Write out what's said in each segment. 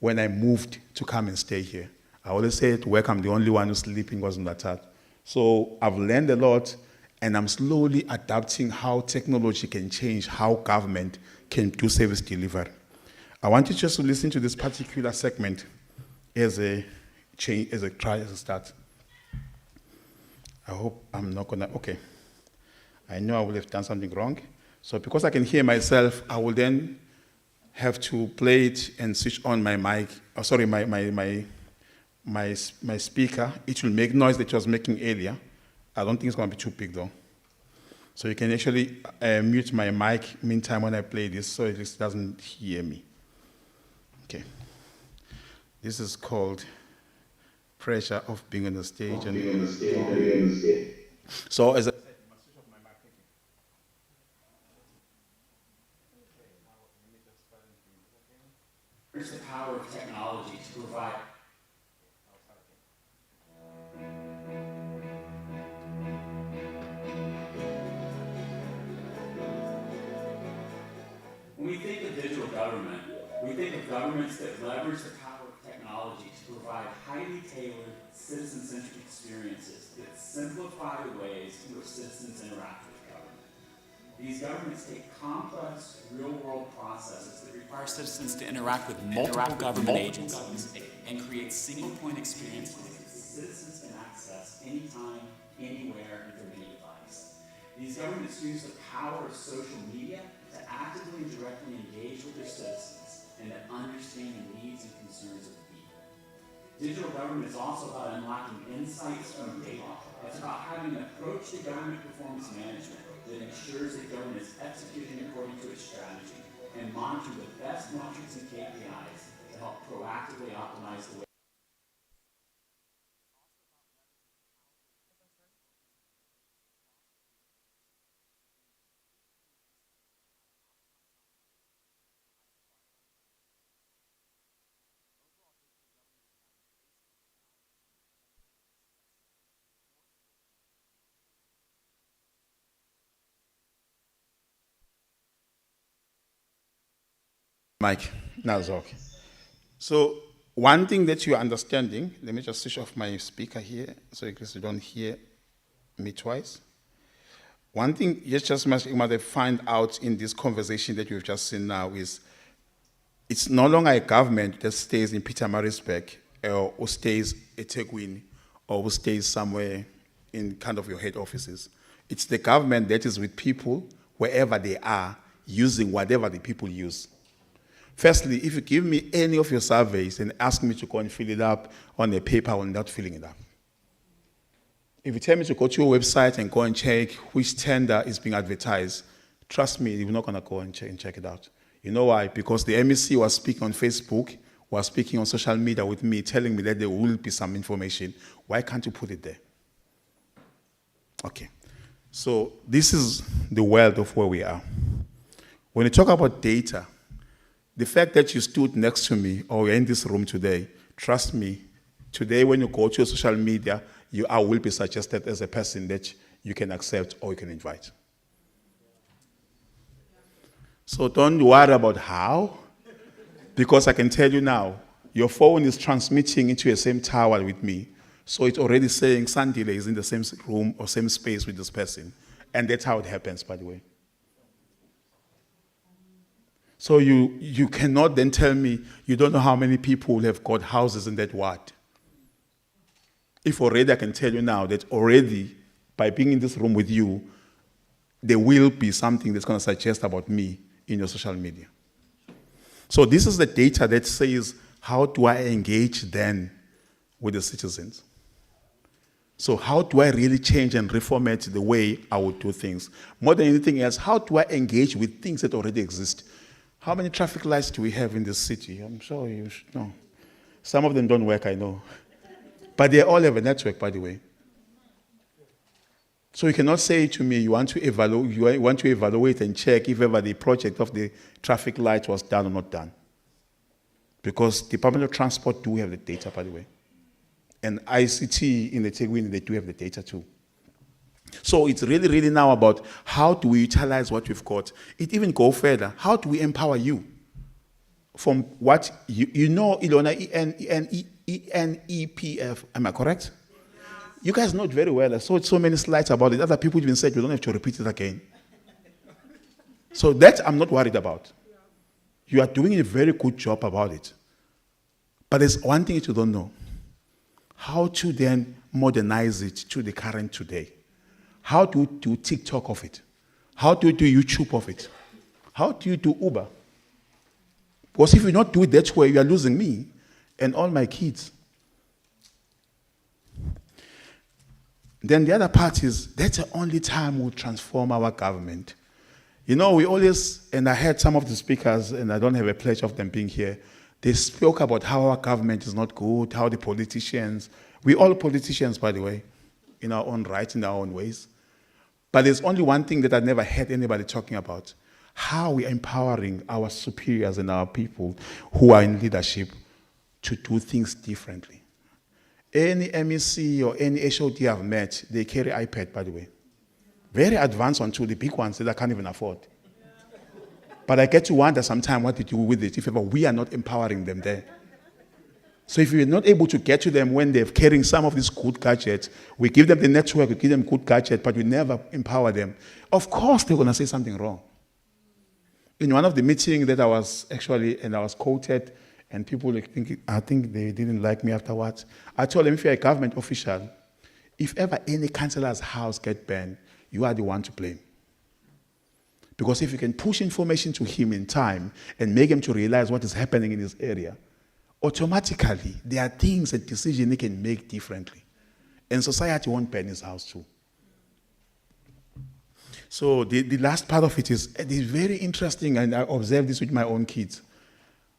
when I moved to come and stay here. I always say at work, I'm the only one who's sleeping in KwaZulu-Natal. So I've learned a lot, and I'm slowly adapting how technology can change how government can do service delivery. I want you just to listen to this particular segment as a try, as a start. I hope I'm not gonna, okay. I know I will have done something wrong. So because I can hear myself, I will then have to play it and switch on my mic, my speaker. It will make noise that it was making earlier. I don't think it's gonna be too big though. So you can actually mute my mic meantime when I play this so it just doesn't hear me. Okay. This is called Pressure of Being on the Stage. So as a Here's the power of technology to provide. When we think of digital government, we think of governments that leverage the power of technology to provide highly tailored, citizen-centric experiences that simplify the ways in which citizens interact with government. These governments take complex, real-world processes that require citizens to interact with multiple government agencies and create single-point experiences that citizens can access anytime, anywhere, and from any device. These governments use the power of social media to actively and directly engage with their citizens and to understand the needs and concerns of the people. Digital government is also about unlocking insights from data. It's about having an approach to government performance management that ensures that government is executing according to its strategy and monitor the best metrics and KPIs to help proactively optimize the way. Mike, now it's okay. So one thing that you're understanding, let me just switch off my speaker here so in case you don't hear me twice. One thing you just must find out in this conversation that we've just seen now is it's no longer a government that stays in Pietermaritzburg or stays at Teguini or who stays somewhere in kind of your head offices. It's the government that is with people wherever they are, using whatever the people use. Firstly, if you give me any of your surveys and ask me to go and fill it up on a paper, I will not filling it up. If you tell me to go to your website and go and check which tender is being advertised, trust me, you're not going to go and check it out. You know why? Because the MEC was speaking on Facebook, was speaking on social media with me, telling me that there will be some information. Why can't you put it there? Okay. So this is the world of where we are. When you talk about data, the fact that you stood next to me or you're in this room today, trust me, today when you go to your social media, I will be suggested as a person that you can accept or you can invite. So don't worry about how, because I can tell you now, your phone is transmitting into the same tower with me, so it's already saying Sandile is in the same room or same space with this person, and that's how it happens, by the way. So you cannot then tell me you don't know how many people have got houses in that ward. If already I can tell you now that already by being in this room with you, there will be something that's going to suggest about me in your social media. So this is the data that says, how do I engage then with the citizens? So how do I really change and reformat the way I would do things? More than anything else, how do I engage with things that already exist? How many traffic lights do we have in this city? I'm sure you should know. Some of them don't work, I know. But they all have a network, by the way. So you cannot say to me you want to evaluate and check if ever the project of the traffic light was done or not done. Because Department of Transport do have the data, by the way. And ICT in the Teguini, they do have the data too. So it's really, really now about how do we utilize what we've got. It even go further. How do we empower you? from what you know, Ilona, ENEPF, am I correct? You guys know it very well. I saw so many slides about it. Other people even said you don't have to repeat it again. So that I'm not worried about. You are doing a very good job about it. But there's one thing you don't know. How to then modernize it to the current today. How do you do TikTok of it? How do you do YouTube of it? How do you do Uber? Because if you not do it that way, you are losing me and all my kids. Then the other part is, that's the only time we'll transform our government. You know, we always, and I heard some of the speakers, and I don't have a pleasure of them being here, they spoke about how our government is not good, how the politicians, we all politicians, by the way, in our own right, in our own ways. But there's only one thing that I never heard anybody talking about, how we are empowering our superiors and our people who are in leadership to do things differently. Any MEC or any HOD I've met, they carry iPad, by the way. Very advanced one too, the big ones that I can't even afford. But I get to wonder sometimes what to do with it if ever we are not empowering them there. So if we're not able to get to them when they're carrying some of these good gadgets, we give them the network, we give them good gadgets, but we never empower them. Of course they're going to say something wrong. In one of the meetings that I was actually, and I was quoted, and people I think they didn't like me afterwards. I told them, if you're a government official, if ever any councillor's house gets burned, you are the one to blame. Because if you can push information to him in time and make him to realize what is happening in his area, automatically there are things and decisions he can make differently. And society won't burn his house too. So the last part of it is very interesting, and I observed this with my own kids.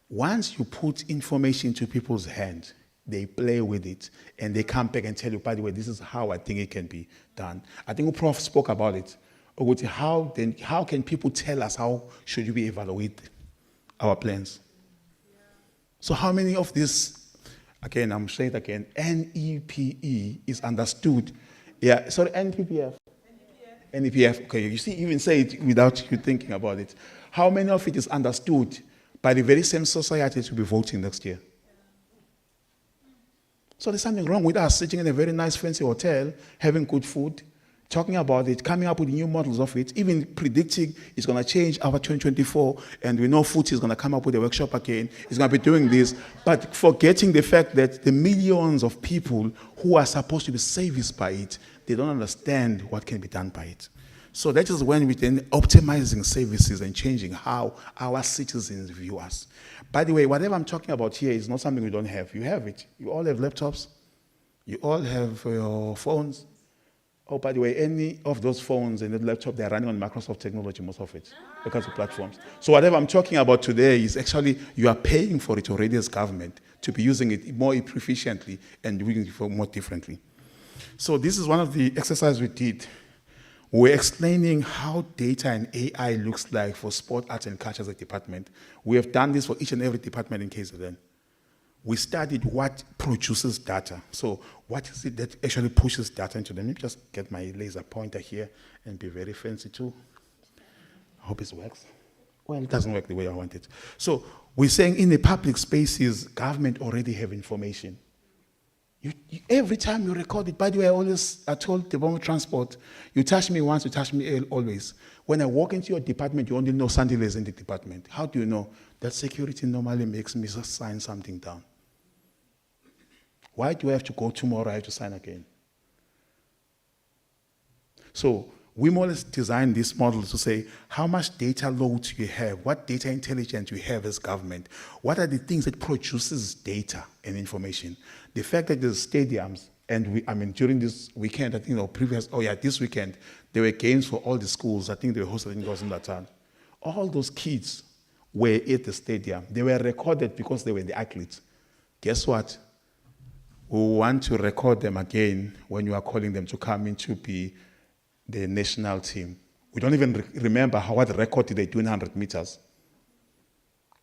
Once you put information to people's hands, they play with it, and they come back and tell you, by the way, this is how I think it can be done. I think the Prof spoke about it. How can people tell us how should we evaluate our plans? So how many of this, again, I'm saying it again, NEPE is understood. Yeah, sorry, NPPF. NEPF, okay, you see, even say it without you thinking about it. How many of it is understood by the very same society to be voting next year? So there's something wrong with us sitting in a very nice fancy hotel, having good food, talking about it, coming up with new models of it, even predicting it's going to change our 2024, and we know Food is going to come up with a workshop again, it's going to be doing this, but forgetting the fact that the millions of people who are supposed to be serviced by it, they don't understand what can be done by it. So that is when we then optimizing services and changing how our citizens view us. By the way, whatever I'm talking about here is not something we don't have. You have it. You all have laptops. You all have your phones. Oh, by the way, any of those phones and the laptop, they're running on Microsoft technology, most of it, because of platforms. So whatever I'm talking about today is actually you are paying for it already as government to be using it more efficiently and doing it more differently. So this is one of the exercises we did. We're explaining how data and AI looks like for sport, arts, and culture as a department. We have done this for each and every department in KZN. We studied what produces data. So what is it that actually pushes data into them? Let me just get my laser pointer here and be very fancy too. I hope it works. Well, it doesn't work the way I want it. So we're saying in the public spaces, government already have information. Every time you record it, by the way, I told the Department of Transport, you touch me once, you touch me always. When I walk into your department, you only know Sandile is in the department. How do you know? That security normally makes me sign something down. Why do I have to go tomorrow? I have to sign again. So we more or less designed this model to say, how much data load do you have? What data intelligence you have as government? What are the things that produces data and information? The fact that there's stadiums, and during this weekend, I think, this weekend, there were games for all the schools. I think they were hosted in KwaZulu-Natal. All those kids were at the stadium. They were recorded because they were the athletes. Guess what? We want to record them again when you are calling them to come in to be the national team. We don't even remember what record did they do in 100 meters.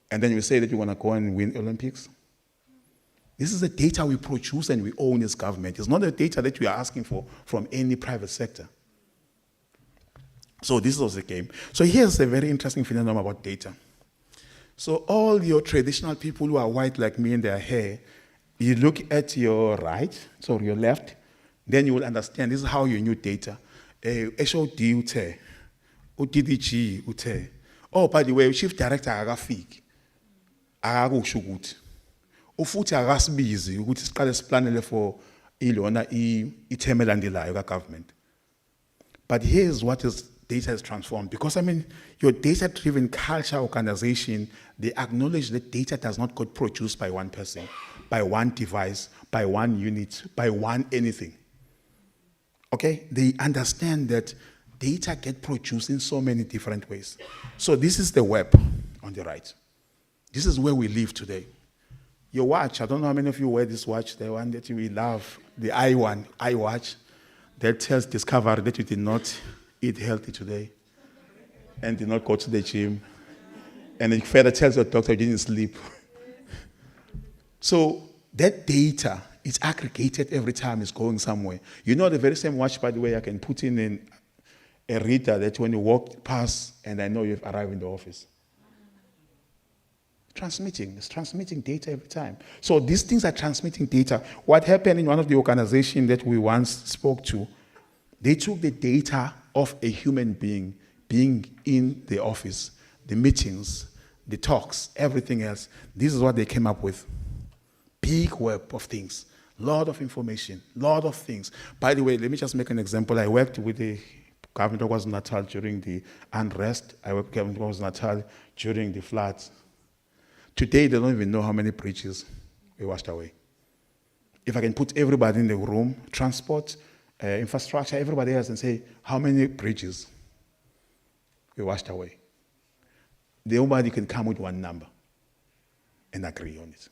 And then you say that you want to go and win Olympics. This is the data we produce and we own as government. It's not the data that we are asking for from any private sector. So this was the game. So here's a very interesting phenomenon about data. So all your traditional people who are white like me in their hair, you look at your right, so your left, then you will understand this is how you knew data. HOD uthe, uDDG uthe. Oh, by the way, chief director akafiki. Akakusho ukuthi. Ufuthi akasibizi ukuthi siqale siplanele for ilona itheme elandelayo ka-government. But here's what is data is transformed. Because I mean, your data-driven culture organization, they acknowledge that data does not get produced by one person, by one device, by one unit, by one anything. Okay? They understand that data get produced in so many different ways. So this is the web on the right. This is where we live today. Your watch, I don't know how many of you wear this watch, the one that we love, the iWatch, that tells Discovery that you did not eat healthy today and did not go to the gym. And it further tells your doctor you didn't sleep. So that data is aggregated every time it's going somewhere. You know the very same watch, by the way, I can put in a reader that when you walk past and I know you've arrived in the office. It's transmitting data every time. So these things are transmitting data. What happened in one of the organizations that we once spoke to, they took the data of a human being in the office, the meetings, the talks, everything else. This is what they came up with. Big web of things, lot of information, lot of things. By the way, let me just make an example. I worked with the government of KwaZulu-Natal during the unrest. I worked with the government of KwaZulu-Natal during the floods. Today, they don't even know how many bridges we washed away. If I can put everybody in the room, transport, infrastructure, everybody else, and say, how many bridges we washed away? Nobody can come with one number and agree on it.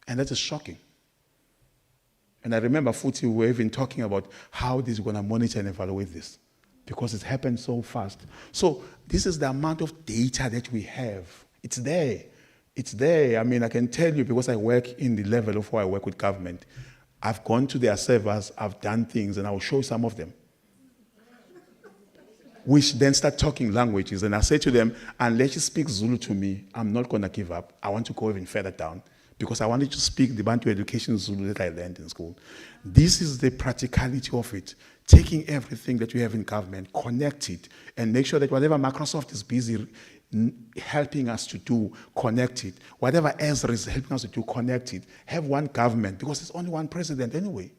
And that is shocking. And I remember Futi, we were even talking about how this is going to monitor and evaluate this, because it happened so fast. So this is the amount of data that we have. It's there. It's there. I mean, I can tell you because I work in the level of where I work with government. I've gone to their servers, I've done things, and I will show you some of them. Which then start talking languages. And I say to them, unless you speak Zulu to me, I'm not going to give up. I want to go even further down, because I wanted to speak the Bantu education Zulu that I learned in school. This is the practicality of it. Taking everything that we have in government, connect it, and make sure that whatever Microsoft is busy helping us to do, connect it. Whatever Ezra is helping us to do, connect it. Have one government, because there's only one president anyway.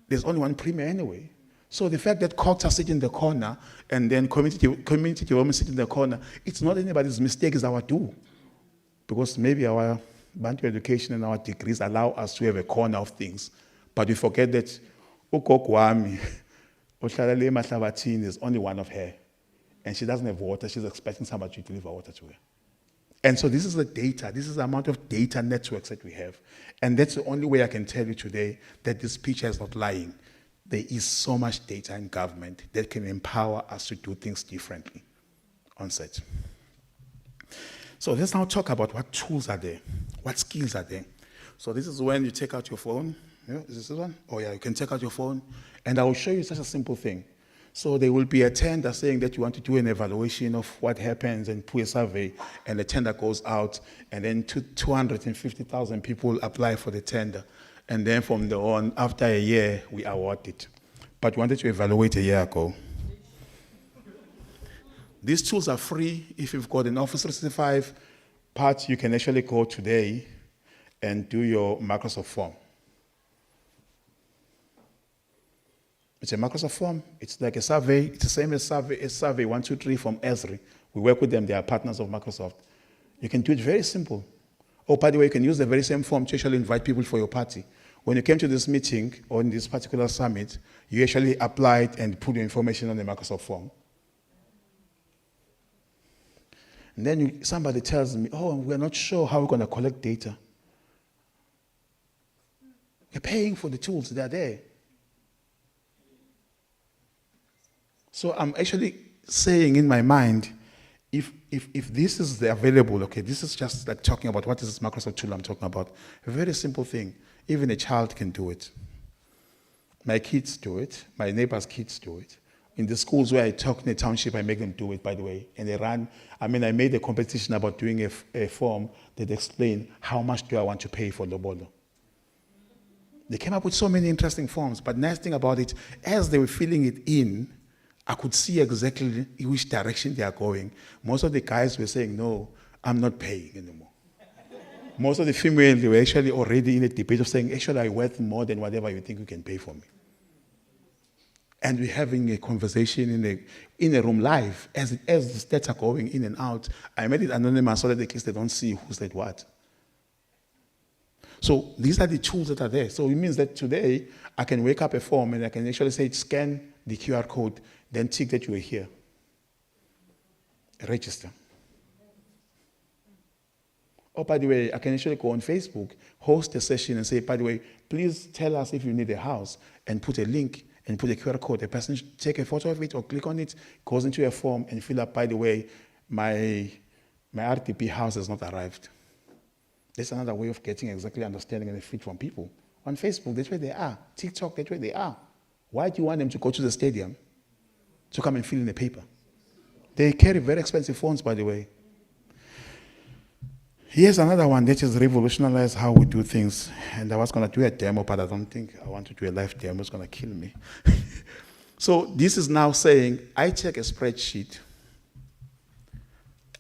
There's only one premier anyway. So the fact that courts are sitting in the corner and then community development sitting in the corner, it's not anybody's mistake, it's our do. Because maybe our Bantu education and our degrees allow us to have a corner of things. But we forget that Ukokwami, is only one of her. And she doesn't have water. She's expecting somebody to deliver water to her. And so this is the data. This is the amount of data networks that we have. And that's the only way I can tell you today that this picture is not lying. There is so much data in government that can empower us to do things differently on set. So let's now talk about what tools are there, what skills are there. So this is when you take out your phone. Yeah, is this one? Oh yeah, you can take out your phone, and I will show you such a simple thing. So there will be a tender saying that you want to do an evaluation of what happens and put a survey, and the tender goes out, and then 250,000 people apply for the tender. And then from the on, after a year, we award it. But we wanted to evaluate a year ago. These tools are free. If you've got an Office 365 part, you can actually go today and do your Microsoft form. It's a Microsoft form. It's like a survey. It's the same as survey 123 from Esri. We work with them. They are partners of Microsoft. You can do it very simple. Oh, by the way, you can use the very same form to actually invite people for your party. When you came to this meeting or in this particular summit, you actually applied and put your information on the Microsoft form. And then somebody tells me, oh, we're not sure how we're going to collect data. You're paying for the tools. They're there. So I'm actually saying in my mind, if this is available, okay, this is just like talking about what is this Microsoft tool I'm talking about. A very simple thing. Even a child can do it. My kids do it. My neighbor's kids do it. In the schools where I talk in the township, I make them do it, by the way. And they run, I made a competition about doing a form that explained how much do I want to pay for Lobolo. They came up with so many interesting forms, but nice thing about it, as they were filling it in, I could see exactly in which direction they are going. Most of the guys were saying, no, I'm not paying anymore. Most of the females were actually already in a debate of saying, actually, I'm worth more than whatever you think you can pay for me. And we're having a conversation in a room live. As the stats are going in and out, I made it anonymous so that at least they don't see who said what. So these are the tools that are there. So it means that today, I can wake up a form and I can actually say, scan the QR code, then tick that you are here. Register. Oh, by the way, I can actually go on Facebook, host a session and say, by the way, please tell us if you need a house, and put a link and put a QR code. The person should take a photo of it or click on it, goes into a form and fill up, by the way, my RTP house has not arrived. That's another way of getting exactly understanding and a fit from people. On Facebook, that's where they are. TikTok, that's where they are. Why do you want them to go to the stadium to come and fill in the paper? They carry very expensive phones, by the way. Here's another one that has revolutionized how we do things. And I was going to do a demo, but I don't think I want to do a live demo. It's going to kill me. So this is now saying, I check a spreadsheet,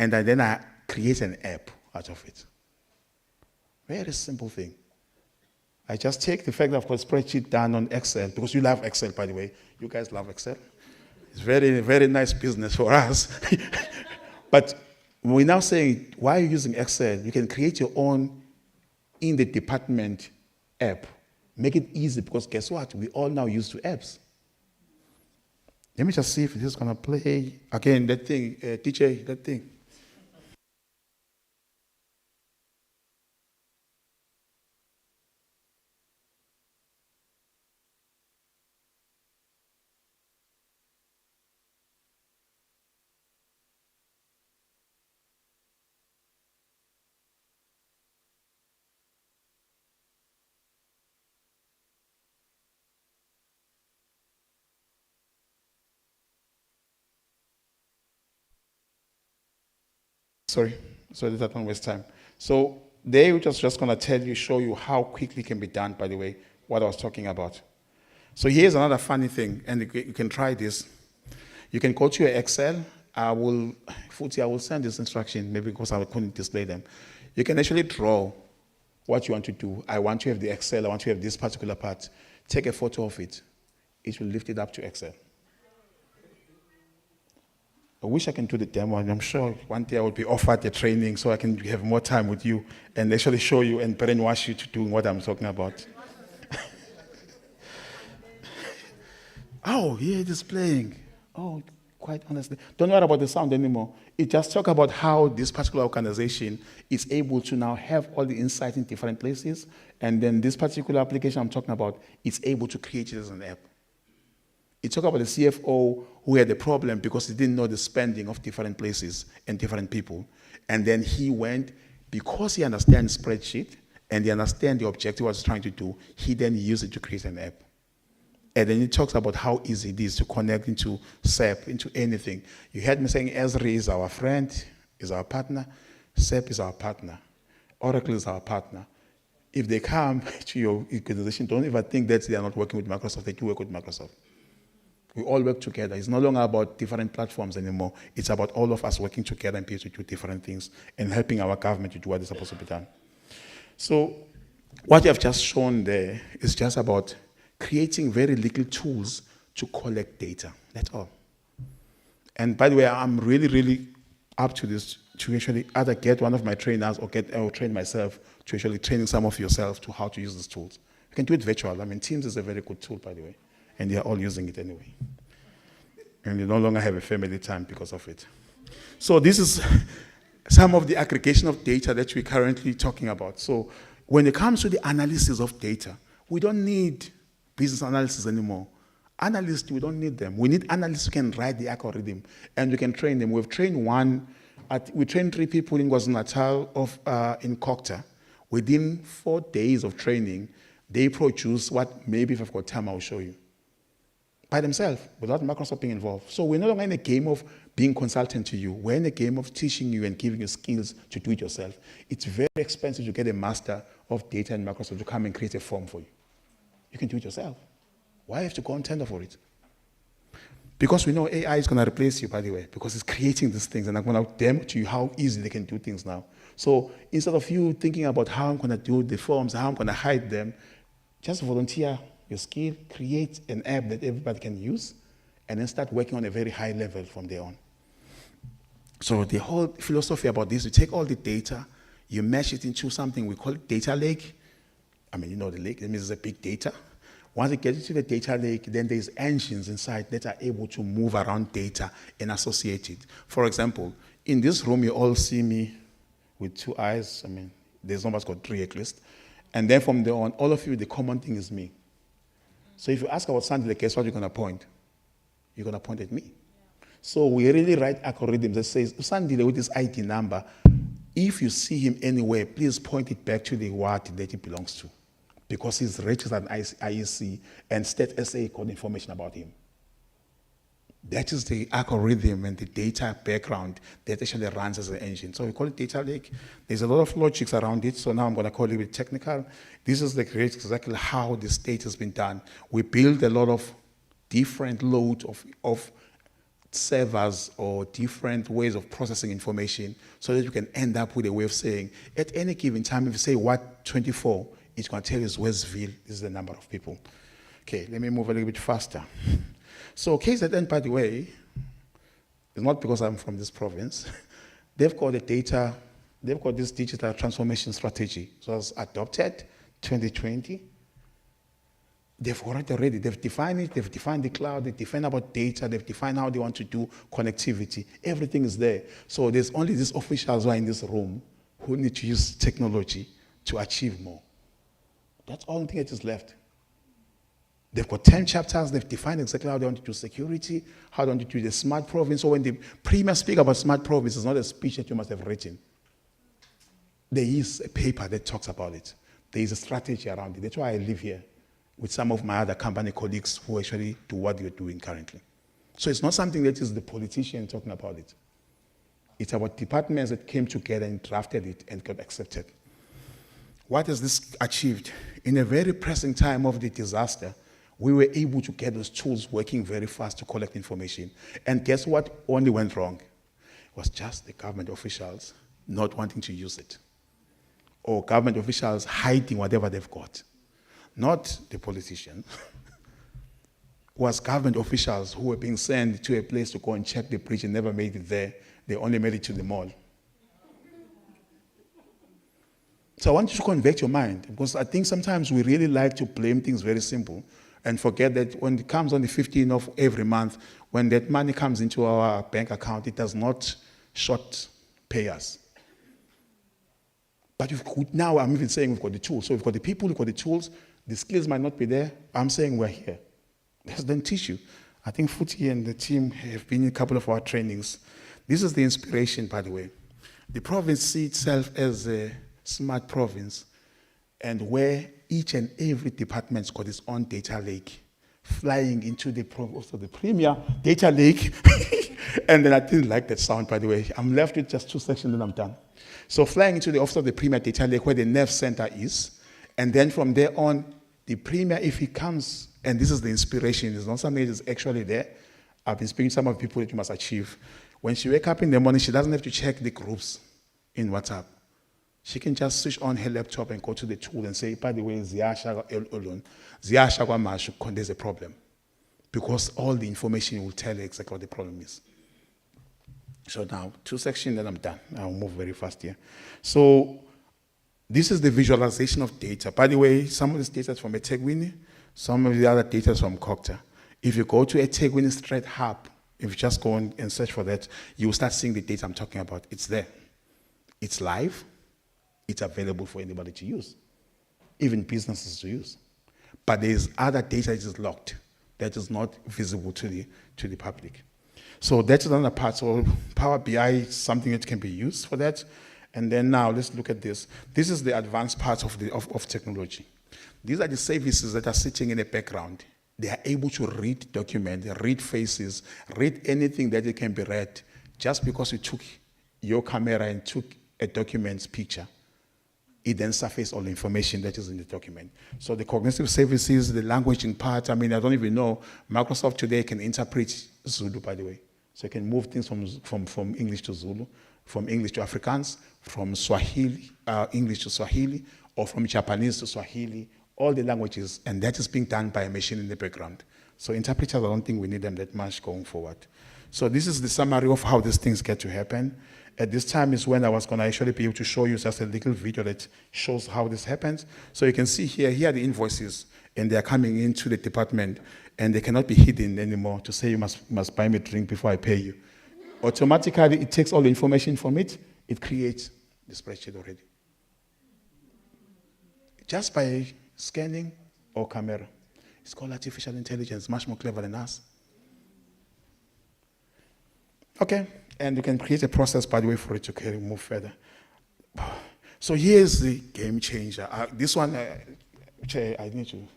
and then I create an app out of it. Very simple thing. I just take the fact that I've got a spreadsheet done on Excel, because you love Excel, by the way. You guys love Excel. It's very, very nice business for us. But we're now saying, why are you using Excel? You can create your own in the department app. Make it easy, because guess what? We all now used to apps. Let me just see if this is going to play. Again, that thing, DJ, that thing. Sorry, so that I don't waste time. So they were just going to show you how quickly it can be done, by the way, what I was talking about. So here's another funny thing, and you can try this. You can go to your Excel. I will send this instruction, maybe because I couldn't display them. You can actually draw what you want to do. I want to have the Excel. I want to have this particular part. Take a photo of it. It will lift it up to Excel. I wish I can do the demo, and I'm sure one day I will be offered the training so I can have more time with you and actually show you and brainwash you to doing what I'm talking about. Oh, here it is playing. Oh, quite honestly. Don't worry about the sound anymore. It just talks about how this particular organization is able to now have all the insight in different places, and then this particular application I'm talking about is able to create it as an app. It talks about the CFO who had a problem because he didn't know the spending of different places and different people. And then he went, because he understands spreadsheet and he understands the objective what he's trying to do, he then used it to create an app. And then it talks about how easy it is to connect into SAP, into anything. You heard me saying Esri is our friend, is our partner. SAP is our partner. Oracle is our partner. If they come to your organization, don't ever think that they are not working with Microsoft. They do work with Microsoft. We all work together. It's no longer about different platforms anymore. It's about all of us working together and be able to do different things and helping our government to do what is supposed to be done. So what you have just shown there is just about creating very little tools to collect data. That's all. And by the way, I'm really, really up to this to actually either get one of my trainers or train myself to actually training some of yourself to how to use these tools. You can do it virtual. I mean, Teams is a very good tool, by the way. And they are all using it anyway. And you no longer have a family time because of it. So this is some of the aggregation of data that we're currently talking about. So when it comes to the analysis of data, we don't need business analysis anymore. Analysts, we don't need them. We need analysts who can write the algorithm, and we can train them. We've trained we trained 3 people in KwaZulu-Natal in Kokta. Within 4 days of training, they produce what, maybe if I've got time, I'll show you. by themselves without Microsoft being involved. So we're no longer in a game of being consultant to you. We're in a game of teaching you and giving you skills to do it yourself. It's very expensive to get a master of data in Microsoft to come and create a form for you. You can do it yourself. Why have to go and tender for it? Because we know AI is going to replace you, by the way, because it's creating these things, and I'm going to demo to you how easy they can do things now. So instead of you thinking about how I'm going to do the forms, how I'm going to hide them, just volunteer your skill, create an app that everybody can use, and then start working on a very high level from there on. So the whole philosophy about this, you take all the data, you mesh it into something we call data lake. I mean, you know the lake, that means it's a big data. Once it gets into the data lake, then there's engines inside that are able to move around data and associate it. For example, in this room, you all see me with 2 eyes. I mean, there's almost got 3 at least. And then from there on, all of you, the common thing is me. So if you ask about Sandile, guess what you're going to point? You're going to point at me. So we really write algorithms that says, Sandile with this ID number, if you see him anywhere, please point it back to the ward that he belongs to, because he's registered at IEC and State SA got information about him. That is the algorithm and the data background that actually runs as an engine. So we call it data lake. There's a lot of logics around it, so now I'm going to call it a bit technical. This is exactly how the state has been done. We build a lot of different loads of servers or different ways of processing information so that you can end up with a way of saying, at any given time, if you say what 24, it's going to tell you Westville, this is the number of people. Okay, let me move a little bit faster. So KZN, by the way, is not because I'm from this province. They've got this digital transformation strategy. So it was adopted 2020. They've got it already. They've defined it. They've defined the cloud. They've defined about data. They've defined how they want to do connectivity. Everything is there. So there's only these officials who are in this room who need to use technology to achieve more. That's all the thing that is left. They've got 10 chapters. They've defined exactly how they want to do security, how they want to do the smart province. So when the premier speak about smart province, it's not a speech that you must have written. There is a paper that talks about it. There is a strategy around it. That's why I live here with some of my other company colleagues who actually do what you're doing currently. So it's not something that is the politician talking about it. It's about departments that came together and drafted it and got accepted. What has this achieved? In a very pressing time of the disaster, we were able to get those tools working very fast to collect information. And guess what only went wrong? It was just the government officials not wanting to use it, or government officials hiding whatever they've got. Not the politician. It was government officials who were being sent to a place to go and check the bridge and never made it there. They only made it to the mall. So I want you to convert your mind, because I think sometimes we really like to blame things very simple and forget that when it comes on the 15th of every month, when that money comes into our bank account, it does not short pay us. But now I'm even saying we've got the tools. So we've got the people, we've got the tools. The skills might not be there. I'm saying we're here. Let's then teach you. I think Futi and the team have been in a couple of our trainings. This is the inspiration, by the way. The province sees itself as a smart province, and where each and every department's got its own data lake, flying into the premier data lake. And then I didn't like that sound, by the way. I'm left with just 2 sections and I'm done. So flying into the office of the premier data lake where the nerve center is, and then from there on, the premier, if he comes, and this is the inspiration, it's not something that is actually there. I've been speaking to some of the people that you must achieve. When she wakes up in the morning, she doesn't have to check the groups in WhatsApp. She can just switch on her laptop and go to the tool and say, by the way, there's a problem. Because all the information will tell you exactly what the problem is. So now, 2 sections, then I'm done. I'll move very fast here. So this is the visualization of data. By the way, some of this data is from eThekwini, some of the other data is from Cocta. If you go to eThekwini Straight Hub, if you just go on and search for that, you will start seeing the data I'm talking about. It's there. It's live. It's available for anybody to use, even businesses to use. But there's other data that is locked, that is not visible to the public. So that's another part. So Power BI is something that can be used for that. And then now let's look at this. This is the advanced part of technology. These are the services that are sitting in the background. They are able to read documents, read faces, read anything that it can be read just because you took your camera and took a document's picture. It then surfaces all the information that is in the document. So the cognitive services, the languaging part, I mean, I don't even know. Microsoft today can interpret Zulu, by the way. So you can move things from English to Zulu, from English to Afrikaans, from Swahili, English to Swahili, or from Japanese to Swahili, all the languages, and that is being done by a machine in the background. So interpreters, I don't think we need them that much going forward. So this is the summary of how these things get to happen. At this time is when I was going to actually be able to show you just a little video that shows how this happens. So you can see here are the invoices, and they are coming into the department, and they cannot be hidden anymore to say you must buy me a drink before I pay you. Automatically, it takes all the information from it, it creates the spreadsheet already. Just by scanning or camera. It's called artificial intelligence, much more clever than us. Okay, and you can create a process, by the way, for it to move further. So here's the game changer. This one, I need to.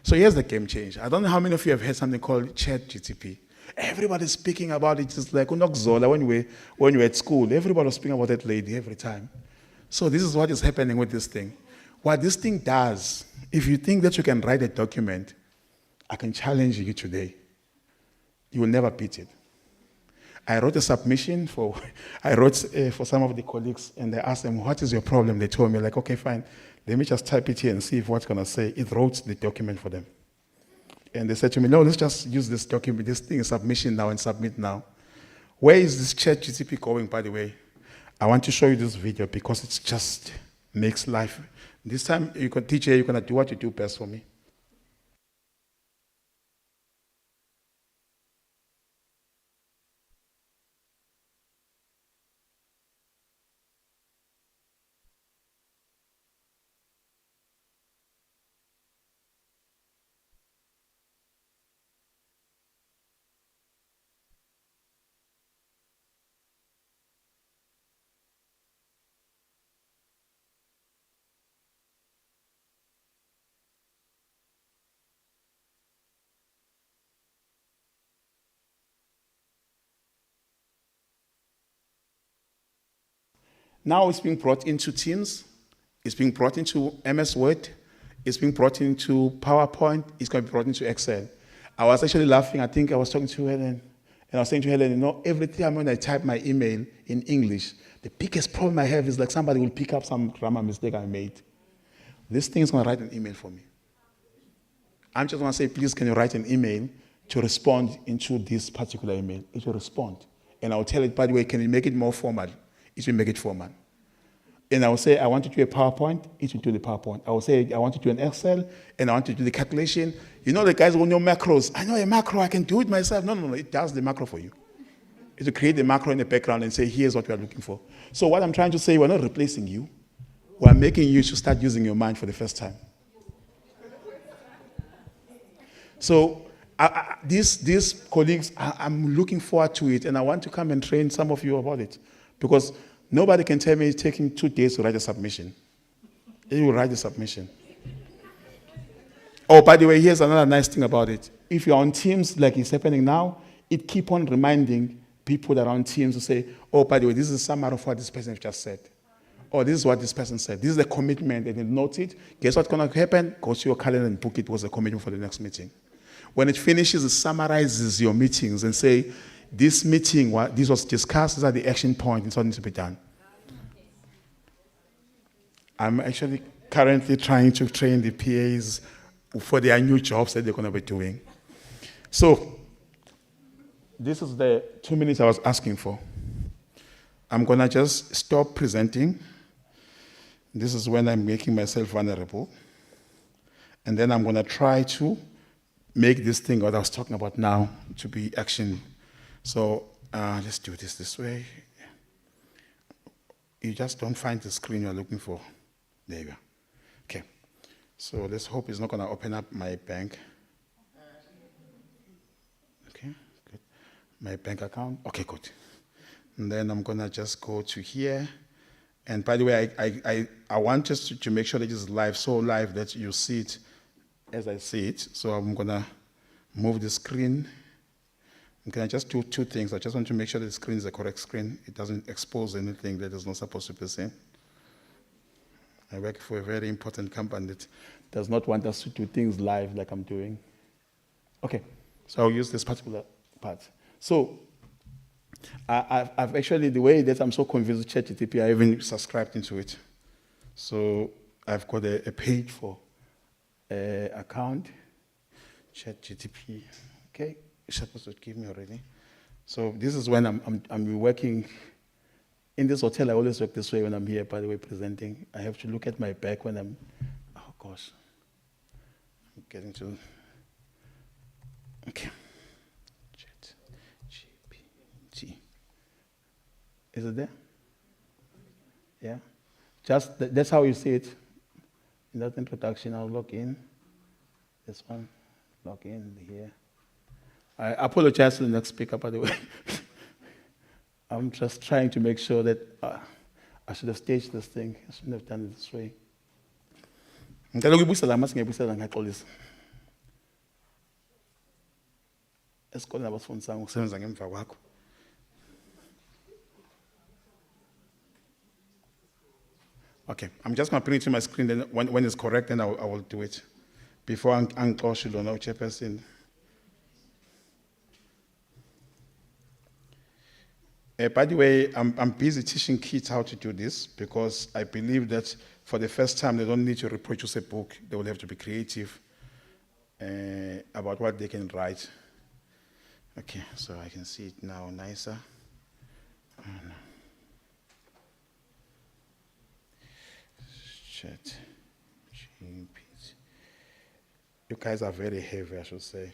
So here's the game changer. I don't know how many of you have heard something called ChatGTP. Everybody's speaking about it. It's like Unokzola when you were at school. Everybody was speaking about that lady every time. So this is what is happening with this thing. What this thing does, if you think that you can write a document, I can challenge you today. You will never beat it. I wrote a submission for some of the colleagues, and I asked them, what is your problem? They told me, like, okay, fine. Let me just type it here and see if what's going to say. It wrote the document for them. And they said to me, no, let's just use this document, this thing is submission now and submit now. Where is this ChatGTP going, by the way? I want to show you this video because it just makes life. This time, you're going to do what you do best for me. Now it's being brought into Teams, it's being brought into MS Word, it's being brought into PowerPoint, it's going to be brought into Excel. I was actually laughing. I think I was talking to Helen, and I was saying to Helen, you know, every time when I type my email in English, the biggest problem I have is like somebody will pick up some grammar mistake I made. This thing is going to write an email for me. I'm just going to say, please, can you write an email to respond into this particular email? It will respond. And I'll tell it, by the way, can you make it more formal? It will make it formal. And I will say, I want to do a PowerPoint, it will do the PowerPoint. I will say, I want to do an Excel, and I want to do the calculation. You know the guys who know macros. I know a macro, I can do it myself. No, it does the macro for you. It will create the macro in the background and say, here's what we are looking for. So what I'm trying to say, we're not replacing you. We're making you to start using your mind for the first time. So these colleagues, I'm looking forward to it, and I want to come and train some of you about it. Because nobody can tell me it's taking 2 days to write a submission. It will write the submission. Oh, by the way, here's another nice thing about it. If you're on Teams, like it's happening now, it keep on reminding people that are on Teams to say, oh, by the way, this is a summary of what this person just said. Oh, this is what this person said. This is the commitment, and you note it. Guess what's going to happen? Go to your calendar and book it was a commitment for the next meeting. When it finishes, it summarizes your meetings and say, this meeting, this was discussed, these are the action points, it's what needs to be done. I'm actually currently trying to train the PAs for their new jobs that they're going to be doing. So, this is the 2 minutes I was asking for. I'm going to just stop presenting. This is when I'm making myself vulnerable. And then I'm going to try to make this thing, what I was talking about now, to be action. So let's do this way. You just don't find the screen you're looking for. There you go. Okay. So let's hope it's not going to open up my bank. Okay, good. My bank account. Okay, good. And then I'm going to just go to here. And by the way, I want us to make sure that it's live, so live that you see it as I see it. So I'm going to move the screen. And can I just do two things? I just want to make sure that the screen is the correct screen. It doesn't expose anything that is not supposed to be seen. I work for a very important company that does not want us to do things live like I'm doing. Okay, so I'll use this particular part. So I've actually, the way that I'm so convinced with ChatGTP, I even subscribed into it. So I've got a page for account, ChatGTP. Okay, it's supposed to give me already. So this is when I'm working in this hotel. I always work this way when I'm here, by the way, presenting. I have to look at my back when I'm, oh gosh, I'm getting to, okay. ChatGPT. Is it there? Yeah. Just, that's how you see it. In that introduction, I'll log in. This one, log in here. I apologize to the next speaker, by the way. I'm just trying to make sure that I should have staged this thing. I shouldn't have done it this way. Ngicela ukubuyisela mase ngiyibuyisela ngaxolisa. Esikoleni abasifundisa ngokusebenza ngemva kwakho. Okay, I'm just going to bring it to my screen, then when it's correct, then I will do it. Before angixoshe lona uchairperson. By the way, I'm busy teaching kids how to do this because I believe that for the first time they don't need to reproduce a book. They will have to be creative about what they can write. Okay, so I can see it now nicer. Chat GPT. You guys are very heavy, I should say.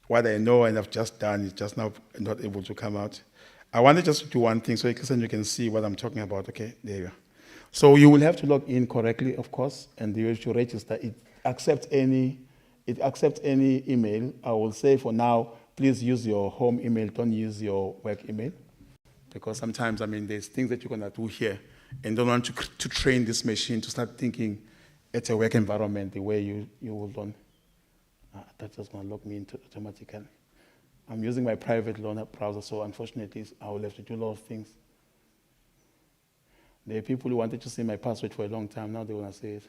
What I know and I've just done is just now not able to come out. I wanted just to do one thing so you can see what I'm talking about. Okay, there you go. So you will have to log in correctly, of course, and you have to register. It accepts any email. I will say for now, please use your home email, don't use your work email. Because sometimes, there's things that you're going to do here and don't want to train this machine to start thinking it's a work environment the way you will learn. That's just going to log me into automatically. I'm using my private browser, so unfortunately, I will have to do a lot of things. There are people who wanted to see my password for a long time. Now they want to see it.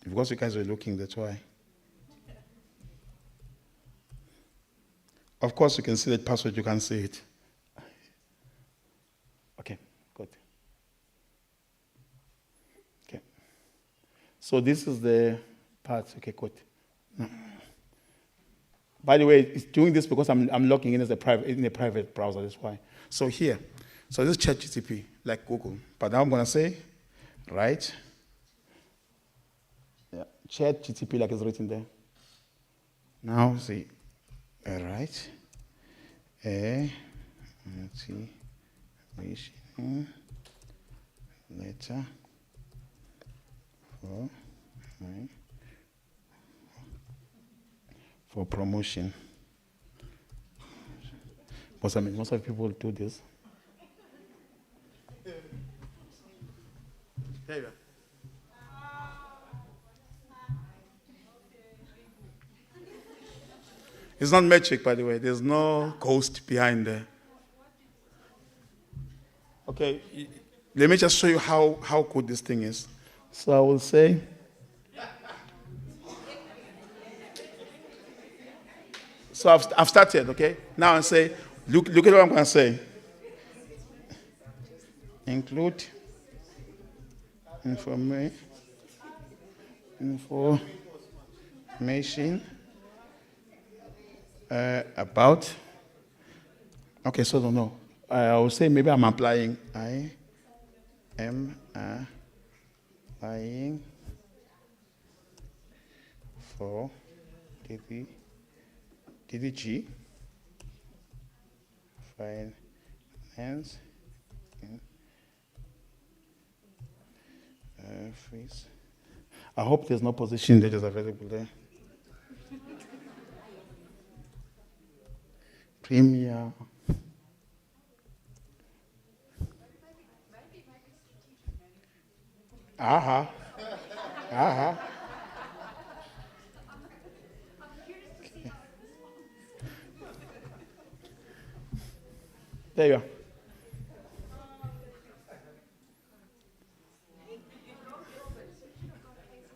Because you guys were looking, that's why. Of course, you can see that password, you can't see it. Okay, good. Okay. So this is the part. Okay, good. No. By the way, it's doing this because I'm logging in as a private browser, that's why. So here, so this is ChatGTP, like Google. But now I'm going to say, right? Yeah, ChatGTP, like it's written there. Now, see, right? Let's see. Letter for promotion. Because most of people do this. There you go. It's not magic, by the way. There's no ghost behind there. Okay, let me just show you how good this thing is. So I will say, so I've started, okay? Now I say, look at what I'm going to say. Include information about, okay, so no. I will say maybe I'm applying. I am applying for DDG finance freeze. I hope there's no position that is available there. Premier. Aha. Aha. There you are.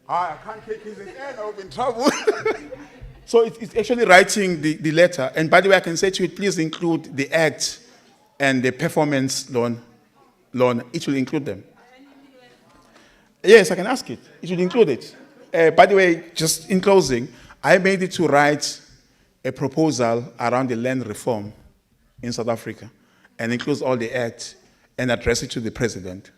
I can't take KZN, I'll be in trouble. So it's actually writing the letter. And by the way, I can say to you, please include the act and the performance loan. It will include them. Yes, I can ask it. It should include it. By the way, just in closing, I made it to write a proposal around the land reform in South Africa and includes all the act and address it to the president.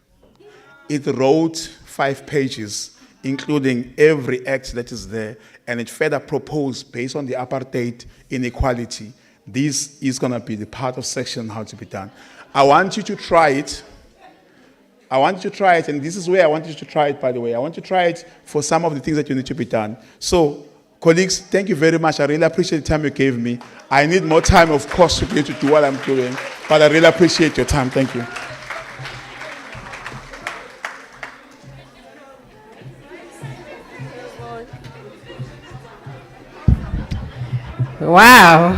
It wrote 5 pages, including every act that is there, and it further proposed, based on the apartheid inequality, this is going to be the part of section how to be done. I want you to try it. I want you to try it, and this is where I want you to try it, by the way. I want you to try it for some of the things that you need to be done. So, colleagues, thank you very much. I really appreciate the time you gave me. I need more time, of course, to be able to do what I'm doing, but I really appreciate your time. Thank you. Wow.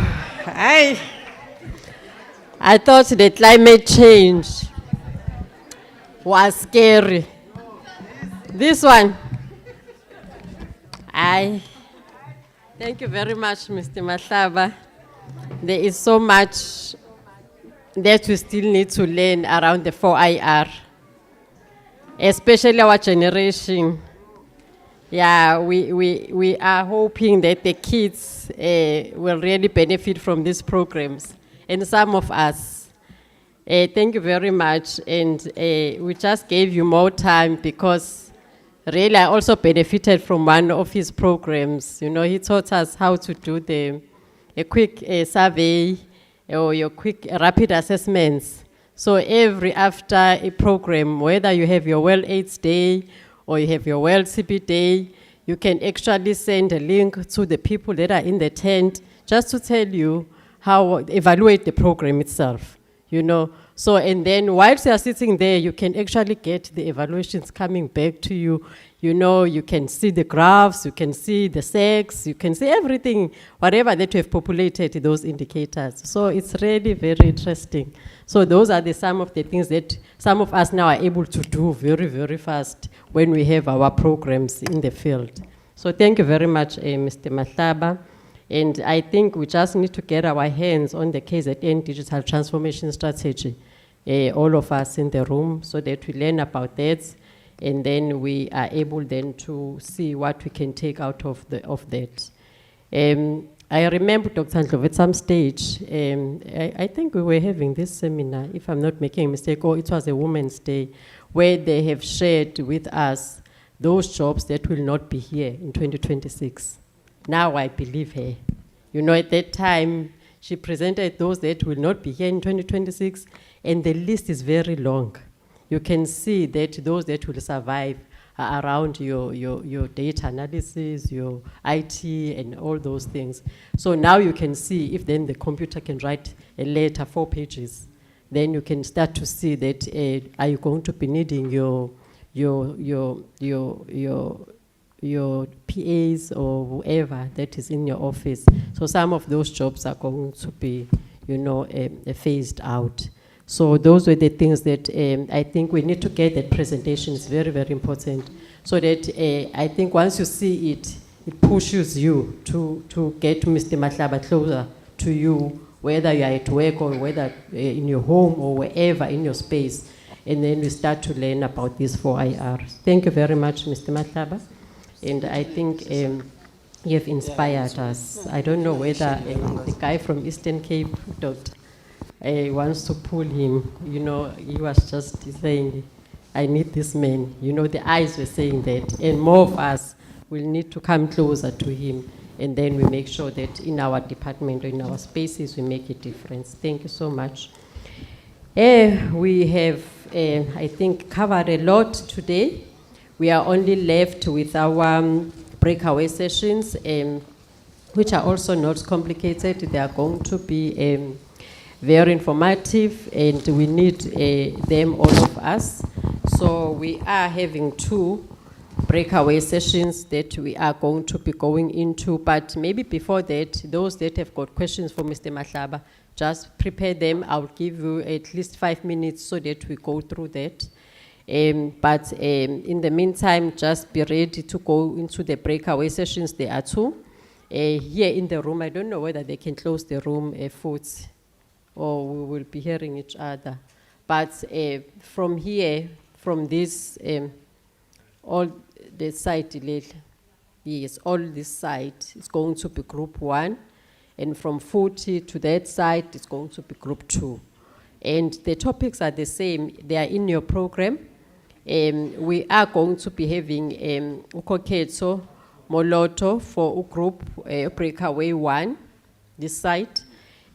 I thought the climate change was scary. This one, thank you very much, Mr. Mahlaba. There is so much that we still need to learn around the 4IR, especially our generation. Yeah, we are hoping that the kids will really benefit from these programs, and some of us. Thank you very much, and we just gave you more time because really I also benefited from one of his programs. You know, he taught us how to do a quick survey or your quick rapid assessments. So after a program, whether you have your Well AIDS Day or you have your World CP Day, you can actually send a link to the people that are in the tent just to tell you how evaluate the program itself, you know. So, and then whilst you are sitting there, you can actually get the evaluations coming back to you. You know, you can see the graphs, you can see the sex, you can see everything, whatever that you have populated those indicators. So it's really very interesting. So those are some of the things that some of us now are able to do very, very fast when we have our programs in the field. So thank you very much, Mr. Mahlaba. And I think we just need to get our hands on the KZN Digital Transformation Strategy, all of us in the room, so that we learn about that, and then we are able then to see what we can take out of that. I remember, Dr. Ndlovu, at some stage, I think we were having this seminar, if I'm not making a mistake, or it was a Women's Day, where they have shared with us those jobs that will not be here in 2026. Now I believe her. You know, at that time, she presented those that will not be here in 2026, and the list is very long. You can see that those that will survive are around your data analysis, your IT, and all those things. So now you can see if then the computer can write a letter, 4 pages, then you can start to see that are you going to be needing your PAs or whoever that is in your office. So some of those jobs are going to be, you know, phased out. So those were the things that I think we need to get that presentation. Is very, very important. So that I think once you see it, it pushes you to get Mr. Mahlaba closer to you, whether you are at work or whether in your home or wherever in your space. And then we start to learn about these 4IRs. Thank you very much, Mr. Mahlaba. And I think you have inspired us. I don't know whether the guy from Eastern Cape, Dr. Wants to pull him. You know, he was just saying, I need this man. You know, the eyes were saying that. And more of us will need to come closer to him. And then we make sure that in our department or in our spaces, we make a difference. Thank you so much. We have, I think, covered a lot today. We are only left with our breakaway sessions. which are also not complicated. They are going to be very informative, and we need them, all of us. So we are having 2 breakaway sessions that we are going to be going into, but maybe before that, those that have got questions for Mr. Mahlaba, just prepare them. I'll give you at least 5 minutes so that we go through that. But in the meantime, just be ready to go into the breakaway sessions. There are 2 here in the room. I don't know whether they can close the room foots, or we will be hearing each other. But from here, from this, all the site, yes, all this site is going to be group 1, and from 40 to that side, it's going to be group 2. And the topics are the same. They are in your program. We are going to be having ukokhetho moloto for group breakaway 1. This site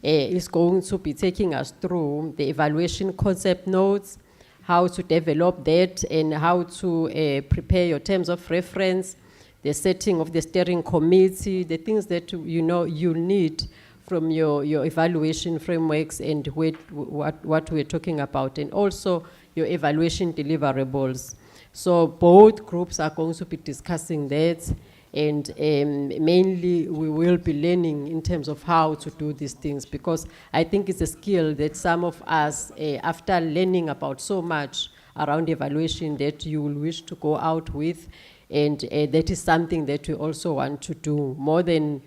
is going to be taking us through the evaluation concept notes, how to develop that, and how to prepare your terms of reference, the setting of the steering committee, the things that you need from your evaluation frameworks, and what we're talking about, and also your evaluation deliverables. So both groups are going to be discussing that, and mainly we will be learning in terms of how to do these things, because I think it's a skill that some of us, after learning about so much around evaluation, that you will wish to go out with, and that is something that we also want to do, more than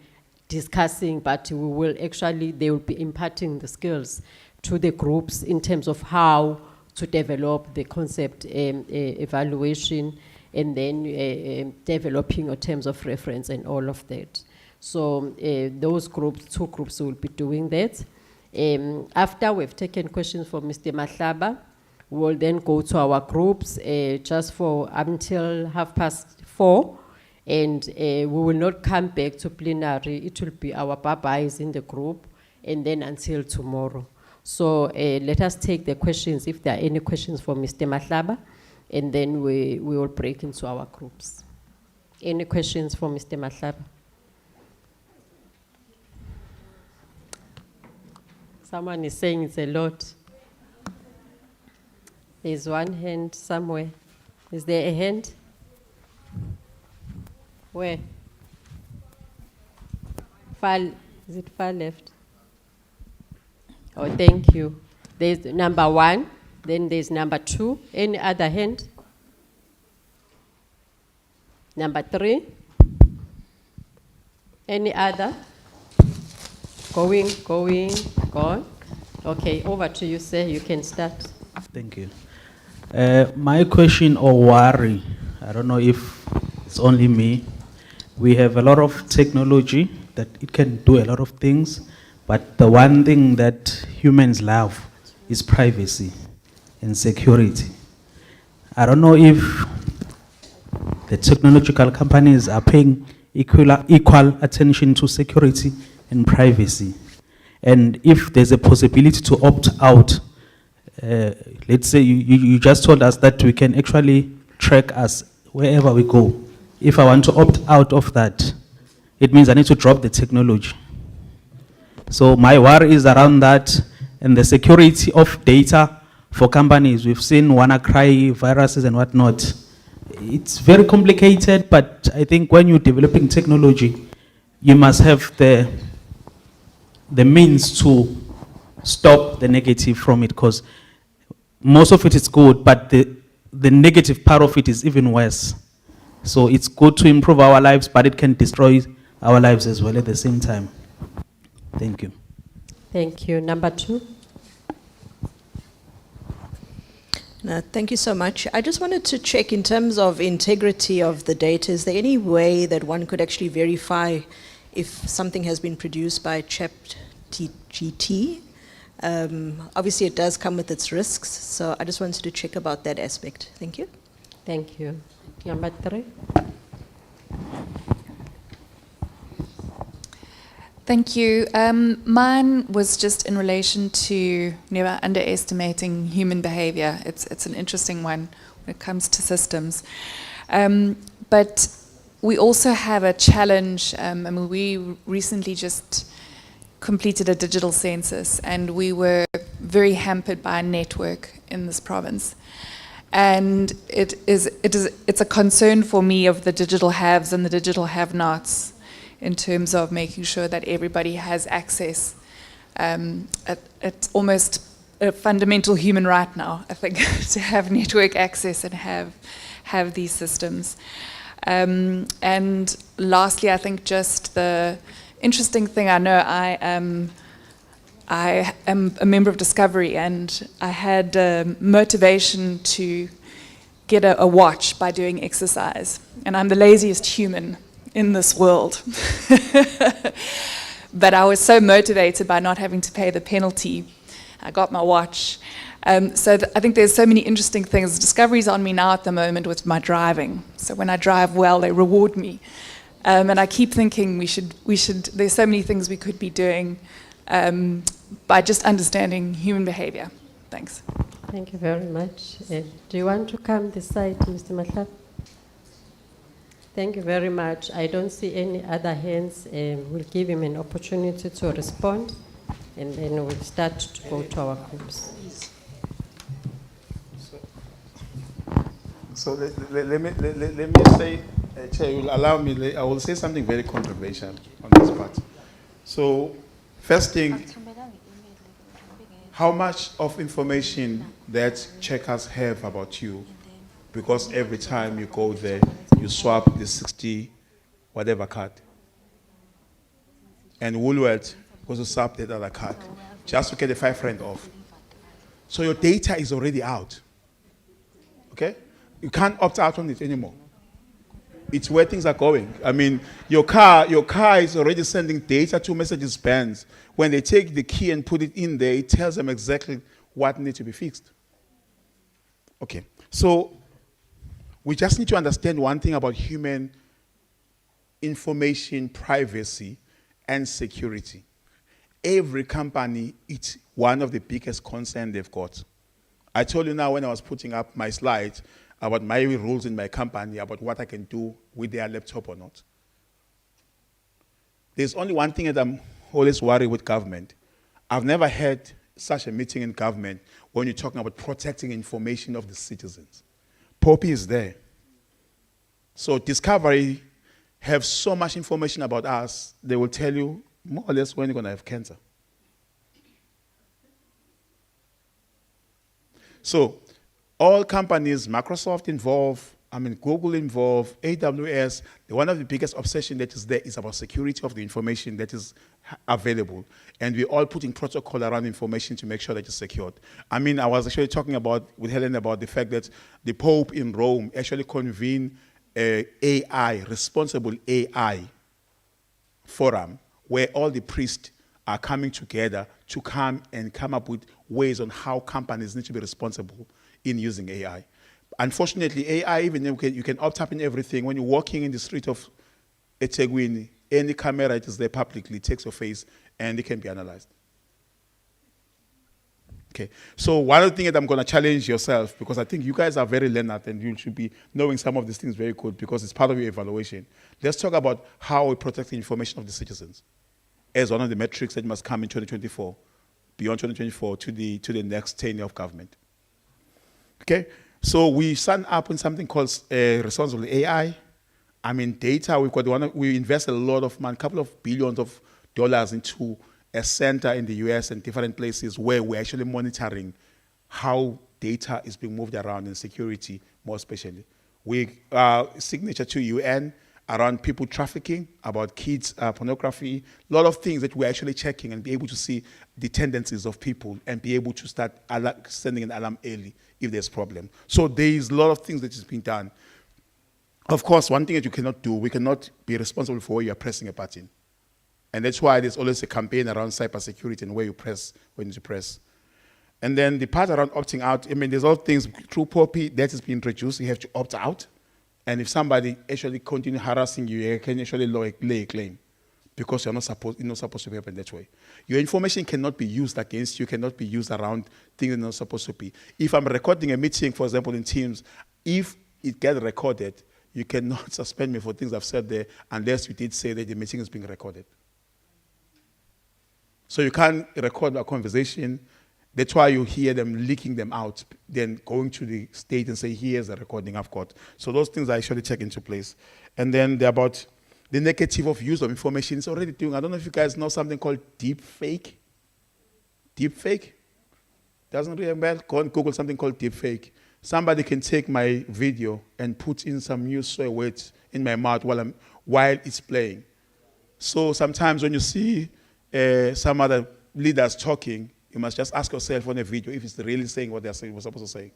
discussing, but we will actually, they will be imparting the skills to the groups in terms of how to develop the concept evaluation, and then developing your terms of reference and all of that. So those groups, 2 groups will be doing that. After we've taken questions from Mr. Mahlaba, we'll then go to our groups just for until 4:30, and we will not come back to plenary. It will be our bye-byes in the group, and then until tomorrow. So let us take the questions, if there are any questions for Mr. Mahlaba, and then we will break into our groups. Any questions for Mr. Mahlaba? Someone is saying it's a lot. There's one hand somewhere. Is there a hand? Where? Is it far left? Oh, thank you. There's number 1, then there's number 2. Any other hand? Number 3? Any other? Going, gone. Okay, over to you, sir. You can start. Thank you. My question or worry, I don't know if it's only me. We have a lot of technology that it can do a lot of things, but the one thing that humans love is privacy and security. I don't know if the technological companies are paying equal attention to security and privacy. And if there's a possibility to opt out, let's say you just told us that we can actually track us wherever we go. If I want to opt out of that, it means I need to drop the technology. So my worry is around that and the security of data for companies. We've seen WannaCry viruses and whatnot. It's very complicated, but I think when you're developing technology, you must have the means to stop the negative from it, because most of it is good, but the negative part of it is even worse. So it's good to improve our lives, but it can destroy our lives as well at the same time. Thank you. Thank you. Number 2. Thank you so much. I just wanted to check in terms of integrity of the data. Is there any way that one could actually verify if something has been produced by ChatGPT? Obviously, it does come with its risks, so I just wanted to check about that aspect. Thank you. Thank you. Number 3. Thank you. Mine was just in relation to never underestimating human behavior. It's an interesting one when it comes to systems. But we also have a challenge. I mean, we recently just completed a digital census, and we were very hampered by a network in this province. And it's a concern for me of the digital haves and the digital have-nots in terms of making sure that everybody has access. It's almost a fundamental human right now, I think, to have network access and have these systems. And lastly, I think just the interesting thing, I know I am a member of Discovery, and I had motivation to get a watch by doing exercise. And I'm the laziest human in this world. But I was so motivated by not having to pay the penalty. I got my watch. So I think there's so many interesting things. Discovery's on me now at the moment with my driving. So when I drive well, they reward me. And I keep thinking we should, there's so many things we could be doing by just understanding human behavior. Thanks. Thank you very much. Do you want to come this side, Mr. Matlab? Thank you very much. I don't see any other hands. We'll give him an opportunity to respond, and then we'll start to go to our groups. So let me say, Chair, you will allow me, I will say something very controversial on this part. So, first thing, how much of information that checkers have about you, because every time you go there, you swap the 60 whatever card. And Woolworth goes to swap that other card, just to get the R5 off. So your data is already out, okay? You can't opt out on it anymore. It's where things are going. I mean, your car is already sending data to messages bands. When they take the key and put it in there, it tells them exactly what needs to be fixed. Okay, so we just need to understand one thing about human information privacy and security. Every company, it's one of the biggest concerns they've got. I told you now when I was putting up my slides about my rules in my company, about what I can do with their laptop or not. There's only one thing that I'm always worried with government. I've never had such a meeting in government when you're talking about protecting information of the citizens. Poppy is there. So Discovery have so much information about us, they will tell you more or less when you're going to have cancer. So all companies, Microsoft involved, Google involved, AWS, one of the biggest obsession that is there is about security of the information that is available. And we're all putting protocol around information to make sure that it's secured. I was actually talking with Helen about the fact that the Pope in Rome actually convened AI, responsible AI forum, where all the priests are coming together to come up with ways on how companies need to be responsible in using AI. Unfortunately, AI, even you can opt up in everything. When you're walking in the street of eThekwini, any camera that is there publicly takes your face and it can be analyzed. Okay, so one of the things that I'm going to challenge yourself, because I think you guys are very learned and you should be knowing some of these things very good because it's part of your evaluation. Let's talk about how we protect the information of the citizens as one of the metrics that must come in 2024, beyond 2024 to the next tenure of government. Okay, so we signed up on something called responsible AI. Data. We invest a lot of money, a couple of billions of dollars into a center in the US and different places where we're actually monitoring how data is being moved around in security, more especially. We signature to UN around people trafficking, about kids pornography, a lot of things that we're actually checking and be able to see the tendencies of people and be able to start sending an alarm early if there's a problem. So there is a lot of things that is being done. Of course, one thing that you cannot do, we cannot be responsible for where you are pressing a button. And that's why there's always a campaign around cybersecurity and where you press, when you press. And then the part around opting out, there's all things through Poppy that is being introduced, you have to opt out. And if somebody actually continue harassing you, you can actually lay a claim because you're not supposed to be happen that way. Your information cannot be used against you, cannot be used around things that are not supposed to be. If I'm recording a meeting, for example, in Teams, if it gets recorded, you cannot suspend me for things I've said there unless you did say that the meeting is being recorded. So you can't record a conversation. That's why you hear them leaking them out, then going to the state and say, here's the recording I've got. So those things are actually check into place. And then they're about the negative of use of information. It's already doing, I don't know if you guys know something called deep fake. Deep fake? Doesn't ring a bell? Go and Google something called deep fake. Somebody can take my video and put in some new swear words in my mouth while it's playing. So sometimes when you see some other leaders talking, you must just ask yourself on a video if it's really saying what they're saying, we're supposed to say.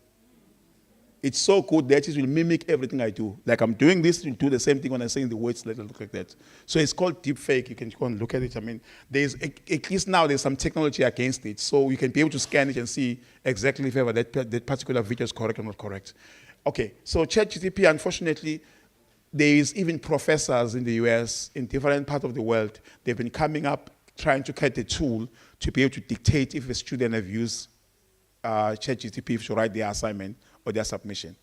It's so good that it will mimic everything I do. Like I'm doing this, it will do the same thing when I'm saying the words that look like that. So it's called deep fake. You can go and look at it. I mean, there's at least now there's some technology against it. So you can be able to scan it and see exactly if ever that particular video is correct or not correct. Okay, so ChatGPT, unfortunately, there is even professors in the US, in different parts of the world, they've been coming up trying to create a tool to be able to dictate if a student have used ChatGPT to write their assignment or their submission.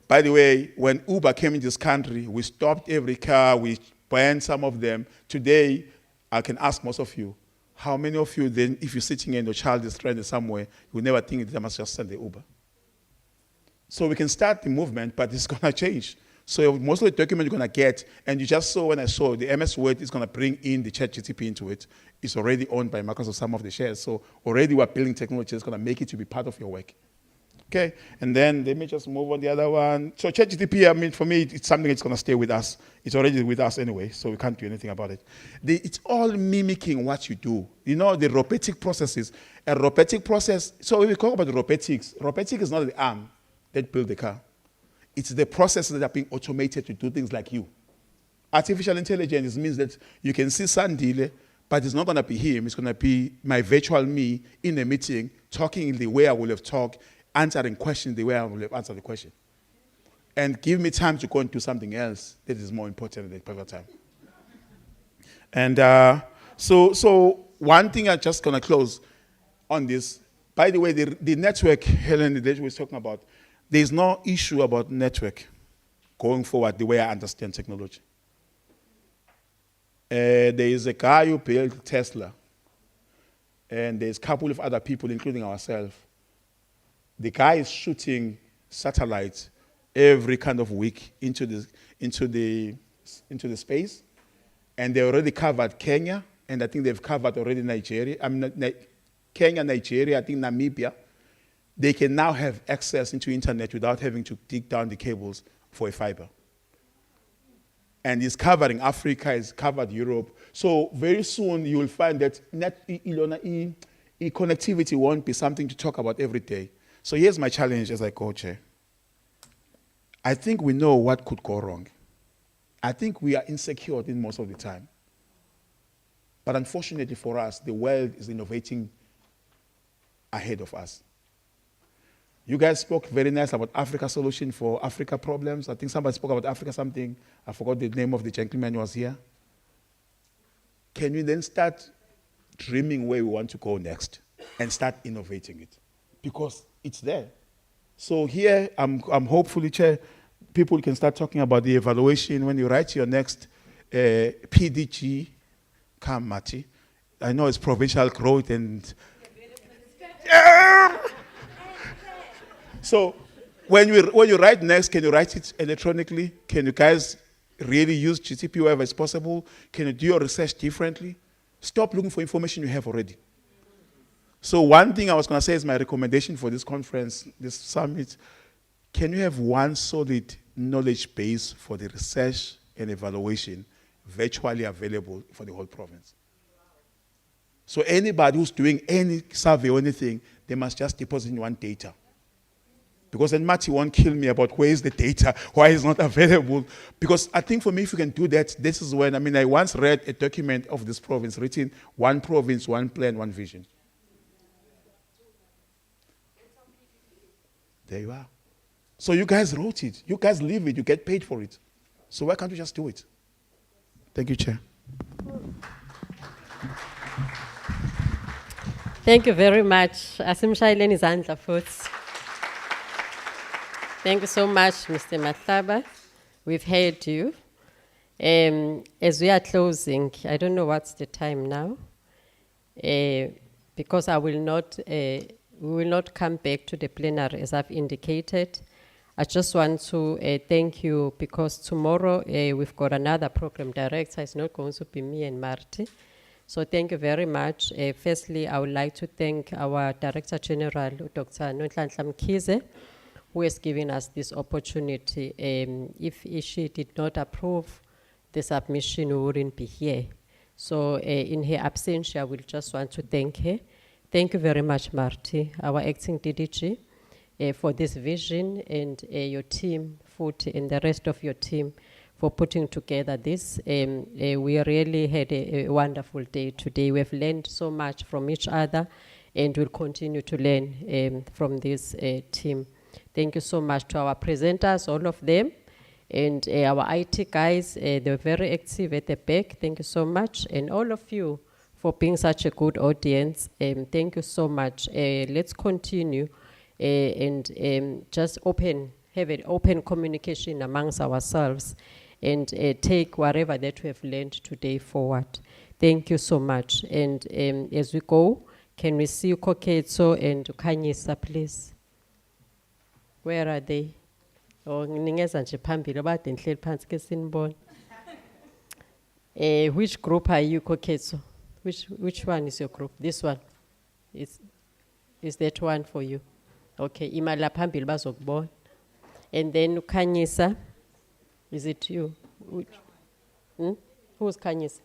By the way, when Uber came in this country, we stopped every car, we banned some of them. Today, I can ask most of you, how many of you then, if you're sitting and your child is stranded somewhere, you never think they must just send the Uber? So we can start the movement, but it's going to change. So most of the document you're going to get, and you just saw when I saw the MS Word is going to bring in the ChatGPT into it. It's already owned by Microsoft, some of the shares. So already we're building technology that's going to make it to be part of your work. Okay, and then let me just move on the other one. So ChatGPT, I mean, for me, it's something that's going to stay with us. It's already with us anyway, so we can't do anything about it. It's all mimicking what you do. You know, the robotic processes. A robotic process, so when we talk about robotics is not the arm that built the car. It's the processes that are being automated to do things like you. Artificial intelligence means that you can see Sandile, but it's not going to be him. It's going to be my virtual me in a meeting, talking in the way I would have talked, answering questions the way I would have answered the question. And give me time to go and do something else that is more important at the present time. And so one thing I'm just going to close on this. By the way, the network Helen that was talking about, there's no issue about network going forward the way I understand technology. There is a guy who built Tesla, and there's a couple of other people, including ourselves. The guy is shooting satellites every kind of week into the space, and they already covered Kenya, and I think they've covered already Nigeria. I mean, Kenya, Nigeria, I think Namibia. They can now have access into internet without having to dig down the cables for a fiber. And it's covering Africa, it's covered Europe. So very soon you will find that connectivity won't be something to talk about every day. So here's my challenge as I go, Chair. I think we know what could go wrong. I think we are insecure in most of the time. But unfortunately for us, the world is innovating ahead of us. You guys spoke very nice about Africa solution for Africa problems. I think somebody spoke about Africa something. I forgot the name of the gentleman who was here. Can we then start dreaming where we want to go next and start innovating it? Because it's there. So here, I'm hopefully, Chair, people can start talking about the evaluation when you write your next PDG, come Mati. I know it's provincial growth and... So when you write next, can you write it electronically? Can you guys really use GTP wherever it's possible? Can you do your research differently? Stop looking for information you have already. So one thing I was going to say is my recommendation for this conference, this summit, can you have one solid knowledge base for the research and evaluation virtually available for the whole province? So anybody who's doing any survey or anything, they must just deposit in one data. Because then Matty won't kill me about where is the data, why it's not available. Because I think for me, if you can do that, this is when, I once read a document of this province written, one province, one plan, one vision. There you are. So you guys wrote it. You guys live it. You get paid for it. So why can't you just do it? Thank you, Chair. Thank you very much. Asimshayeleni izandla futhi. Thank you so much, Mr. Matlaba. We've heard you. As we are closing, I don't know what's the time now, because we will not come back to the plenary as I've indicated. I just want to thank you because tomorrow we've got another program director. It's not going to be me and Marty. So thank you very much. Firstly, I would like to thank our Director General, Dr. Nonhlanhla Mkhize, who has given us this opportunity. If she did not approve the submission, we wouldn't be here. So in her absence, I will just want to thank her. Thank you very much, Marty, our acting DDG, for this vision, and your team, Futhi, and the rest of your team for putting together this. We really had a wonderful day today. We've learned so much from each other, and we'll continue to learn from this team. Thank you so much to our presenters, all of them, and our IT guys. They're very active at the back. Thank you so much, and all of you for being such a good audience. Thank you so much. Let's continue and just have an open communication amongst ourselves, and take whatever that we have learned today forward. Thank you so much. And as we go, can we see Koketso and Khanyisa, please? Where are they? Oh, which group are you, Koketso? Which one is your group? This one? Is that one for you? Okay, imala phambili bazokubona. And then Khanyisa, is it you? Who's Khanyisa?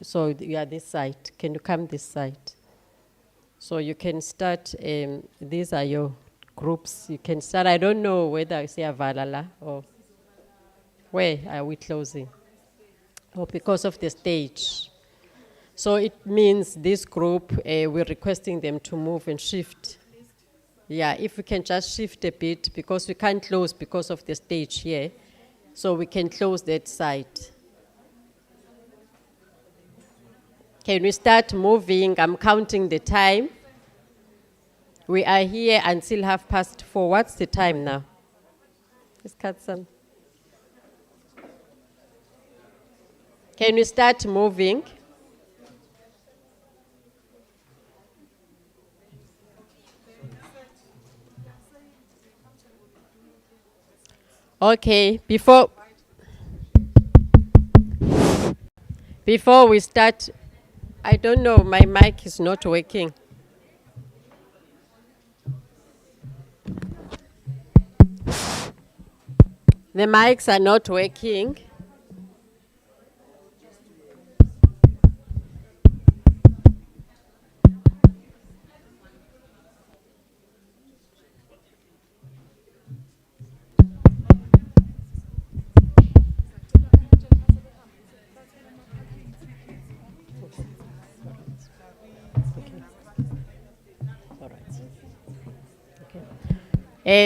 So you are this side. Can you come this side? So you can start. These are your groups. You can start. I don't know whether it's Valala or where are we closing? Oh, because of the stage. So it means this group, we're requesting them to move and shift. Yeah, if we can just shift a bit, because we can't close because of the stage here. So we can close that side. Can we start moving? I'm counting the time. We are here until 4:30. What's the time now? Let's cut some. Can we start moving? Okay, before we start, I don't know, my mic is not working. The mics are not working.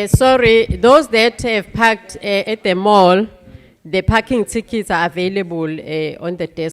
Sorry, those that have parked at the mall, the parking tickets are available on the desk.